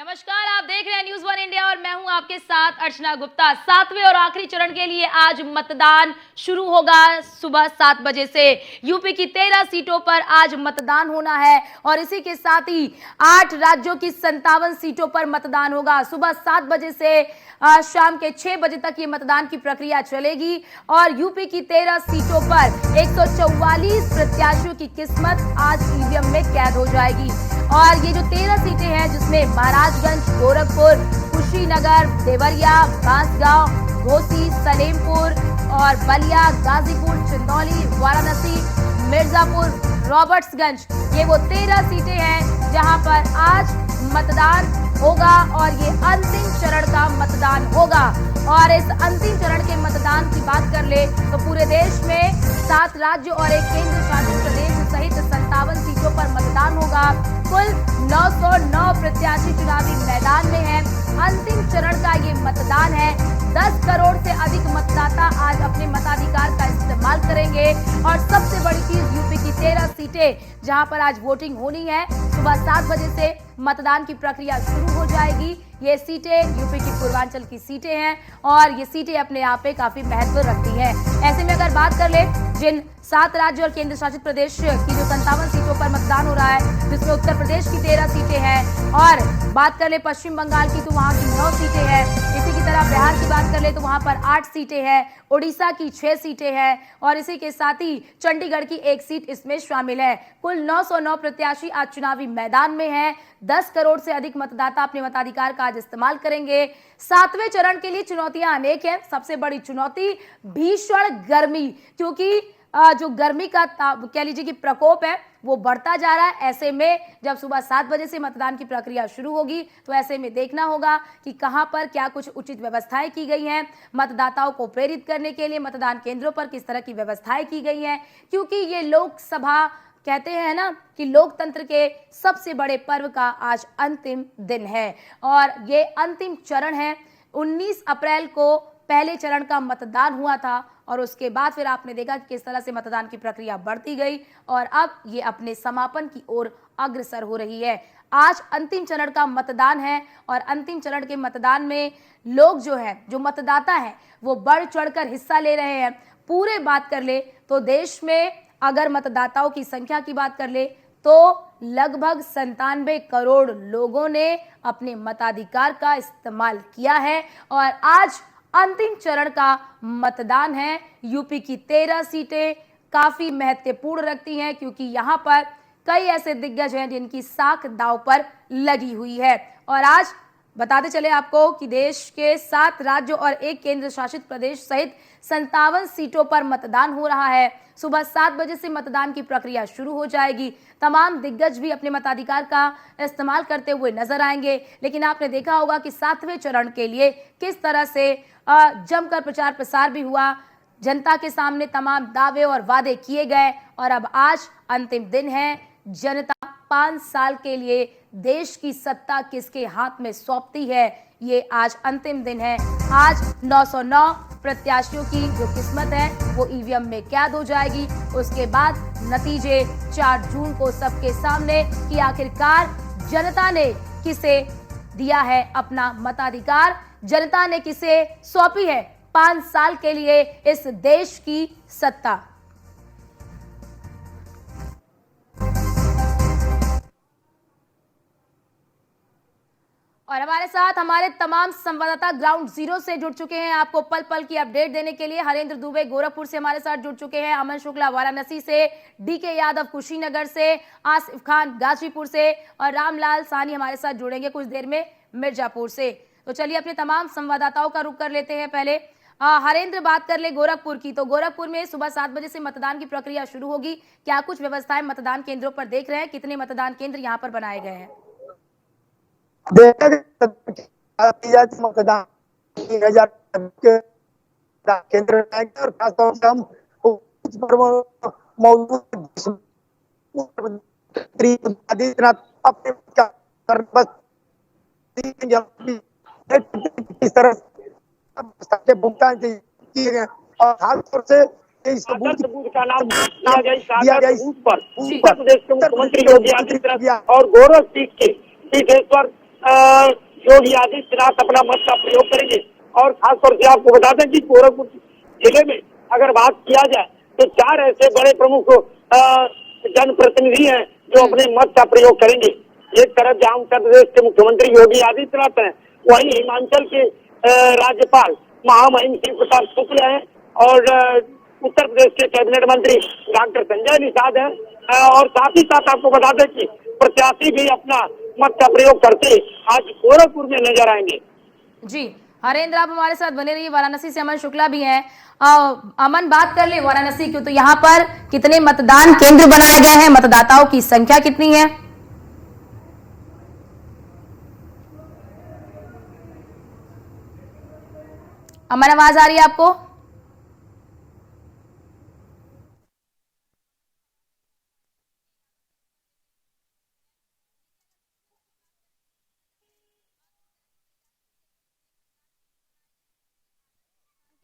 नमस्कार, आप देख रहे हैं न्यूज़ वन इंडिया और मैं हूं आपके साथ अर्चना गुप्ता। सातवें और आखिरी चरण के लिए आज मतदान शुरू होगा सुबह 7 बजे से। यूपी की 13 सीटों पर आज मतदान होना है और इसी के साथ ही 8 राज्यों की 57 सीटों पर मतदान होगा। सुबह 7 बजे से शाम के 6 बजे तक ये मतदान की प्रक्रिया चलेगी और यूपी की 13 सीटों पर 144 प्रत्याशियों की किस्मत आज ईवीएम में कैद हो जाएगी। और ये जो 13 सीटें हैं जिसमें महाराजगंज, गोरखपुर, कुशीनगर, देवरिया, बांसगांव, घोसी, सलेमपुर और बलिया, गाजीपुर, चंदौली, वाराणसी, मिर्जापुर, रॉबर्ट्सगंज, ये वो 13 सीटें हैं जहां पर आज मतदान होगा और ये अंतिम चरण का मतदान होगा। और इस अंतिम चरण के मतदान की बात कर ले तो पूरे देश में 7 राज्य और एक केंद्र शासित प्रदेश सहित 57 सीटों पर मतदान होगा। कुल 909 प्रत्याशी चुनावी मैदान में हैं। अंतिम चरण का ये मतदान है। 10 करोड़ से अधिक मतदाता आज अपने मताधिकार का इस्तेमाल करेंगे और सबसे बड़ी चीज यूपी की 13 सीटें जहां पर आज वोटिंग होनी है। सुबह 7 बजे से मतदान की प्रक्रिया शुरू हो जाएगी। ये सीटें यूपी की पूर्वांचल की सीटें हैं और ये सीटें अपने आप में काफी महत्व रखती हैं। ऐसे में अगर बात कर ले जिन 7 राज्य और केंद्र शासित प्रदेश की जो 57 सीटों पर मतदान हो रहा है, जिसमें उत्तर प्रदेश की 13 सीटें हैं और बात कर ले पश्चिम बंगाल की तो वहां की 9 सीटें हैं। इसी की तरह बिहार की बात कर ले तो वहां पर 8 सीटें हैं, उड़ीसा की 6 सीटें हैं और इसी के साथ ही चंडीगढ़ की 1 सीट इसमें शामिल है। कुल 909 प्रत्याशी आज चुनावी मैदान में हैं। 10 करोड़ से अधिक मतदाता अपने मताधिकार का आज इस्तेमाल करेंगे। 7वें चरण के लिए चुनौतियां अनेक हैं। सबसे बड़ी चुनौती भीषण गर्मी, क्योंकि जो गर्मी का कह लीजिए कि प्रकोप है वो बढ़ता जा रहा है। ऐसे में जब सुबह 7 बजे से मतदान की प्रक्रिया शुरू होगी तो ऐसे में देखना होगा कि कहां पर क्या कुछ उचित व्यवस्थाएं की गई हैं, मतदाताओं को प्रेरित करने के लिए मतदान केंद्रों पर किस तरह की व्यवस्थाएं की गई हैं, क्योंकि ये लोकसभा कहते हैं ना कि लोकतंत्र के सबसे बड़े पर्व का आज अंतिम दिन है और ये अंतिम चरण है। 19 अप्रैल को पहले चरण का मतदान हुआ था और उसके बाद फिर आपने देखा कि किस तरह से मतदान की प्रक्रिया बढ़ती गई और अब ये अपने समापन की ओर अग्रसर हो रही है। आज अंतिम चरण का मतदान है और अंतिम चरण के मतदान में लोग जो है, जो मतदाता हैं, वो बढ़ चढ़कर हिस्सा ले रहे हैं। पूरे बात कर ले तो देश में अगर मतदाताओं की संख्या की बात कर ले तो लगभग 97 करोड़ लोगों ने अपने मताधिकार का इस्तेमाल किया है और आज अंतिम चरण का मतदान है। यूपी की 13 सीटें काफी महत्वपूर्ण रखती हैं क्योंकि यहां पर कई ऐसे दिग्गज हैं जिनकी साख दांव पर लगी हुई है। और आज बताते चले आपको कि देश के 7 राज्यों और एक केंद्र शासित प्रदेश सहित 57 सीटों पर मतदान हो रहा है। सुबह 7 बजे से मतदान की प्रक्रिया शुरू हो जाएगी। तमाम दिग्गज भी अपने मताधिकार का इस्तेमाल करते हुए नजर आएंगे। लेकिन आपने देखा होगा कि 7वें चरण के लिए किस तरह से जमकर प्रचार प्रसार भी हुआ। जनता के सामने तमाम दावे और वादे किए गए और अब आज अंतिम दिन है। जनता 5 साल के लिए देश की सत्ता किसके हाथ में सौंपती है, ये आज अंतिम दिन है। आज 909 प्रत्याशियों की जो किस्मत है वो ईवीएम में कैद हो जाएगी। उसके बाद नतीजे 4 जून को सबके सामने कि आखिरकार जनता ने किसे दिया है अपना मताधिकार, जनता ने किसे सौंपी है 5 साल के लिए इस देश की सत्ता। और हमारे साथ हमारे तमाम संवाददाता ग्राउंड जीरो से जुड़ चुके हैं आपको पल पल की अपडेट देने के लिए। हरेंद्र दुबे गोरखपुर से हमारे साथ जुड़ चुके हैं, अमन शुक्ला वाराणसी से, डीके यादव कुशीनगर से, आसिफ खान गाजीपुर से और रामलाल सानी हमारे साथ जुड़ेंगे कुछ देर में मिर्जापुर से। तो चलिए अपने तमाम संवाददाताओं का रुख कर लेते हैं। पहले हरेंद्र बात कर ले गोरखपुर की, तो गोरखपुर में सुबह 7 बजे से मतदान की प्रक्रिया शुरू होगी। क्या कुछ व्यवस्थाएं मतदान केंद्रों पर देख रहे हैं, कितने मतदान केंद्र यहाँ पर बनाए गए हैं? मतदान 3000 केंद्र और खासतौर से हम इस तरह से भुगतान किए गए और खासतौर से का नाम दिया गया उत्तर प्रदेश के मुख्यमंत्री योगी आदित्यनाथ और गौरव सीट के योगी आदित्यनाथ अपना मत का प्रयोग करेंगे। और खासतौर से आपको बता दें कि गोरखपुर जिले में अगर बात किया जाए तो 4 ऐसे बड़े प्रमुख जनप्रतिनिधि हैं जो अपने मत का प्रयोग करेंगे। एक तरफ जहां उत्तर प्रदेश के मुख्यमंत्री योगी आदित्यनाथ हैं, वहीं हिमाचल के राज्यपाल महामहिम शिव प्रताप शुक्ल हैं और उत्तर प्रदेश के कैबिनेट मंत्री डॉक्टर संजय निषाद हैं। और साथ ही साथ आपको बता दें कि प्रत्याशी भी अपना मत का प्रयोग करते आज गोरखपुर में नजर आएंगे। जी हरेंद्र, आप हमारे साथ बने रहिए। वाराणसी से अमन शुक्ला भी हैं। अमन, बात कर ले वाराणसी की, तो यहाँ पर कितने मतदान केंद्र बनाए गए हैं, मतदाताओं की संख्या कितनी है? अमन, आवाज आ रही है आपको?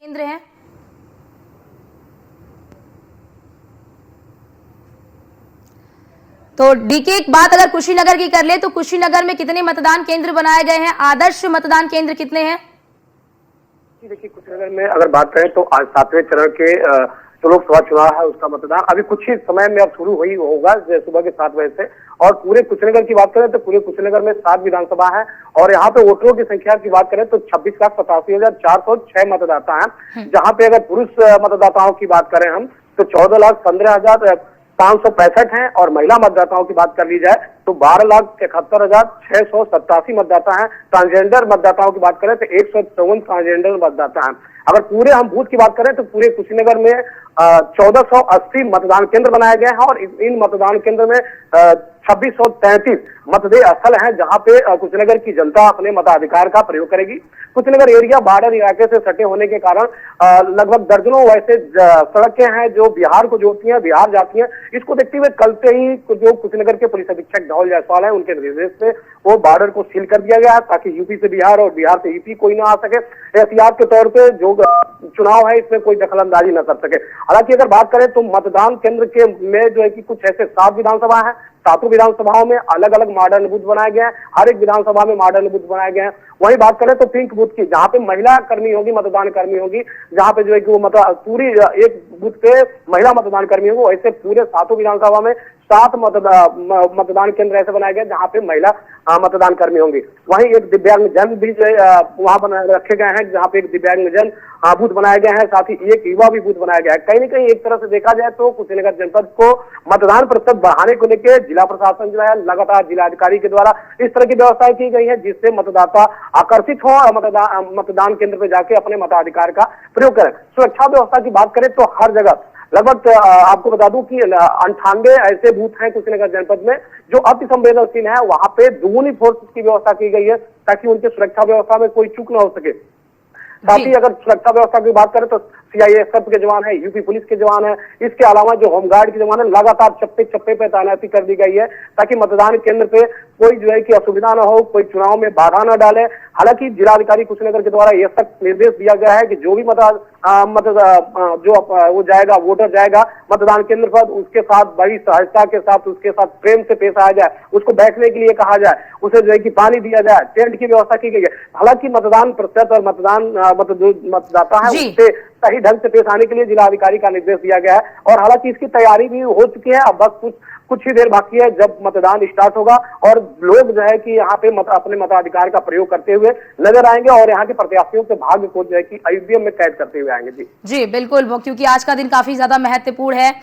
केंद्र है तो डीके, एक बात अगर कुशीनगर की कर ले तो कुशीनगर में कितने मतदान केंद्र बनाए गए हैं, आदर्श मतदान केंद्र कितने हैं? देखिए, कुशीनगर में अगर बात करें तो आज 7वें चरण के जो लोकसभा चुनाव है उसका मतदान अभी कुछ ही समय में अब शुरू हुई होगा सुबह के 7 बजे से। और पूरे कुशीनगर की बात करें तो पूरे कुशीनगर में 7 विधानसभा है और यहाँ पे वोटरों की संख्या की बात करें तो 26,87,406 हैं। जहाँ पे अगर पुरुष मतदाताओं की बात करें हम तो 14,15,565 हैं और महिला मतदाताओं की बात कर ली जाए तो 12,71,687 मतदाता हैं। ट्रांसजेंडर मतदाताओं की बात करें तो 154 ट्रांसजेंडर मतदाता हैं। अगर पूरे हम बूथ की बात करें तो पूरे कुशीनगर में 1480 मतदान केंद्र बनाए गए हैं और इन मतदान केंद्र में 2633 मतदेय स्थल हैं जहां पे कुशीनगर की जनता अपने मताधिकार का प्रयोग करेगी। कुशीनगर एरिया बॉर्डर इलाके से सटे होने के कारण लगभग दर्जनों वैसे सड़कें हैं जो बिहार को जोड़ती हैं, बिहार जाती हैं। इसको देखते हुए कल से ही जो कुशीनगर के पुलिस अधीक्षक धौल जायसवाल है उनके निर्देश से वो बॉर्डर को सील कर दिया गया ताकि यूपी से बिहार और बिहार से यूपी कोई ना आ सके। एहतियात के तौर पे जो चुनाव है इसमें कोई दखलंदाजी न कर सके। हालांकि अगर बात करें तो मतदान केंद्र के में जो है कि कुछ ऐसे 7 विधानसभा है, 7 विधानसभाओं में अलग अलग मॉडर्न बूथ बनाए गए हैं। हर एक विधानसभा में मॉडर्न बूथ बनाए गए हैं। वहीं बात करें तो पिंक बूथ की, जहां पे महिला कर्मी होगी, मतदान कर्मी होगी, जहां पे जो है कि वो पूरी एक बूथ पे महिला मतदान कर्मी होगी, वैसे पूरे 7 विधानसभा में 7 मतदान केंद्र ऐसे बनाए गए जहां पे महिला मतदान कर्मी होंगी। वहीं एक दिव्यांग जन भी जो है वहां बनाए रखे गए हैं जहां पे एक दिव्यांग जन बूथ बनाए गए हैं, साथ ही एक युवा भी बूथ बनाया गया है। कहीं न कहीं एक तरह से देखा जाए तो कुशीनगर जनपद को मतदान प्रतिशत बढ़ाने को लेकर जिला प्रशासन जो है लगातार जिलाधिकारी के द्वारा इस तरह की व्यवस्थाएं की गई है जिससे मतदाता आकर्षित हो और मतदान केंद्र पे जाके अपने मताधिकार का प्रयोग करें। सुरक्षा व्यवस्था की बात करें तो हर जगह लगभग आपको बता दूं कि 98 ऐसे बूथ हैं कुशीनगर जनपद में जो अति संवेदनशील है। वहां पे दुगुनी फोर्स की व्यवस्था की गई है ताकि उनके सुरक्षा व्यवस्था में कोई चूक न हो सके। साथ ही अगर सुरक्षा व्यवस्था की बात करें तो सीआईएसएफ के जवान है, यूपी पुलिस के जवान है, इसके अलावा जो होमगार्ड के जवान है, लगातार चप्पे चप्पे पे तैनाती कर दी गई है ताकि मतदान केंद्र पे कोई जो है कि असुविधा न हो, कोई चुनाव में बाधा न डाले। हालांकि जिलाधिकारी कुशीनगर के द्वारा यह सख्त निर्देश दिया गया है कि जो भी वो जाएगा, वोटर जाएगा मतदान केंद्र पर, उसके साथ बड़ी सहजता के साथ, उसके साथ प्रेम से पेश आया जाए, उसको बैठने के लिए कहा जाए, उसे जो है कि पानी दिया जाए, टेंट की व्यवस्था की गई है। हालांकि मतदान प्रतिशत और मतदाता है उससे सही ढंग से पेश आने के लिए जिलाधिकारी का निर्देश दिया गया है और हालांकि इसकी तैयारी भी हो चुकी है। अब बस कुछ ही देर बाकी है जब मतदान स्टार्ट होगा और लोग जो है कि यहाँ पे अपने मताधिकार का प्रयोग करते हुए नजर आएंगे और यहाँ के प्रत्याशियों के भाग्य को जो है कि ईवीएम में कैद करते हुए आएंगे। जी बिल्कुल, क्योंकि आज का दिन काफी ज्यादा महत्वपूर्ण है।